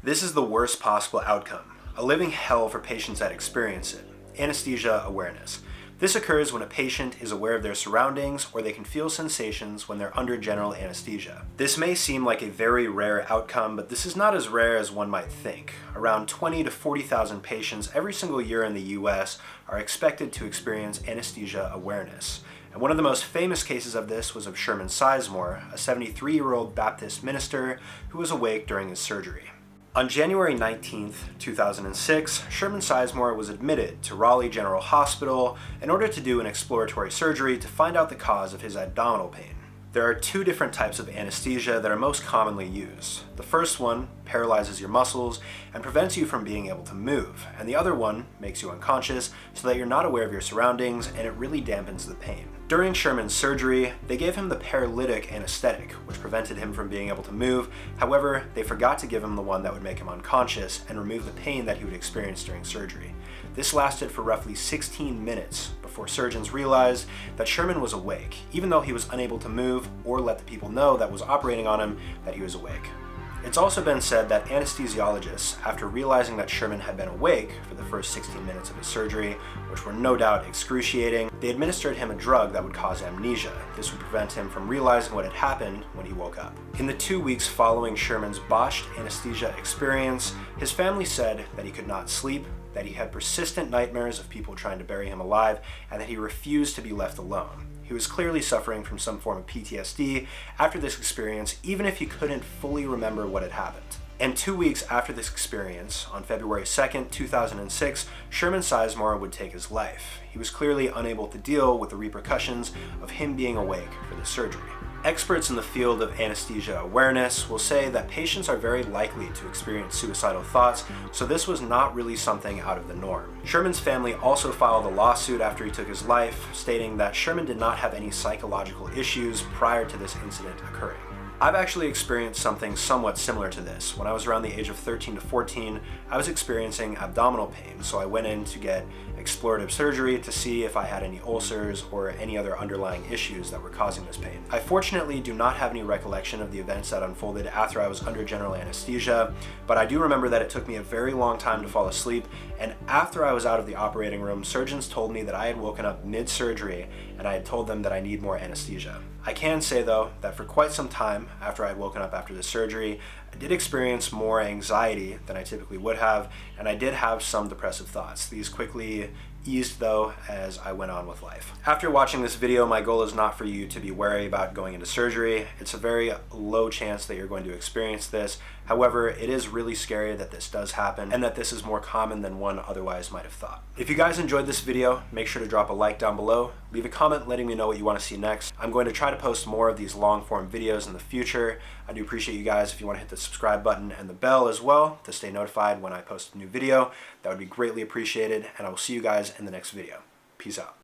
This is the worst possible outcome, a living hell for patients that experience it. Anesthesia awareness. This occurs when a patient is aware of their surroundings or they can feel sensations when they're under general anesthesia. This may seem like a very rare outcome, but this is not as rare as one might think. Around 20 to 40,000 patients every single year in the US are expected to experience anesthesia awareness. And one of the most famous cases of this was of Sherman Sizemore, a 73-year-old Baptist minister who was awake during his surgery. On January 19, 2006, Sherman Sizemore was admitted to Raleigh General Hospital in order to do an exploratory surgery to find out the cause of his abdominal pain. There are two different types of anesthesia that are most commonly used. The first one paralyzes your muscles and prevents you from being able to move, and the other one makes you unconscious so that you're not aware of your surroundings and it really dampens the pain. During Sherman's surgery, they gave him the paralytic anesthetic, which prevented him from being able to move. However, they forgot to give him the one that would make him unconscious and remove the pain that he would experience during surgery. This lasted for roughly 16 minutes before surgeons realized that Sherman was awake, even though he was unable to move or let the people know that was operating on him that he was awake. It's also been said that anesthesiologists, after realizing that Sherman had been awake for the first 16 minutes of his surgery, which were no doubt excruciating, they administered him a drug that would cause amnesia. This would prevent him from realizing what had happened when he woke up. In the 2 weeks following Sherman's botched anesthesia experience, his family said that he could not sleep, that he had persistent nightmares of people trying to bury him alive, and that he refused to be left alone. He was clearly suffering from some form of PTSD after this experience, even if he couldn't fully remember what had happened. And 2 weeks after this experience, on February 2nd, 2006, Sherman Sizemore would take his life. He was clearly unable to deal with the repercussions of him being awake for the surgery. Experts in the field of anesthesia awareness will say that patients are very likely to experience suicidal thoughts, so this was not really something out of the norm. Sherman's family also filed a lawsuit after he took his life, stating that Sherman did not have any psychological issues prior to this incident occurring. I've actually experienced something somewhat similar to this. When I was around the age of 13 to 14, I was experiencing abdominal pain, so I went in to get explorative surgery to see if I had any ulcers or any other underlying issues that were causing this pain. I fortunately do not have any recollection of the events that unfolded after I was under general anesthesia, but I do remember that it took me a very long time to fall asleep, and after I was out of the operating room, surgeons told me that I had woken up mid-surgery and I had told them that I need more anesthesia. I can say though that for quite some time after I had woken up after the surgery, I did experience more anxiety than I typically would have, and I did have some depressive thoughts. These quickly eased though as I went on with life. After watching this video, my goal is not for you to be wary about going into surgery. It's a very low chance that you're going to experience this. However, it is really scary that this does happen and that this is more common than one otherwise might have thought. If you guys enjoyed this video, make sure to drop a like down below. Leave a comment letting me know what you want to see next. I'm going to try to post more of these long form videos in the future. I do appreciate you guys if you want to hit the subscribe button and the bell as well to stay notified when I post a new video. That would be greatly appreciated, and I will see you guys in the next video. Peace out.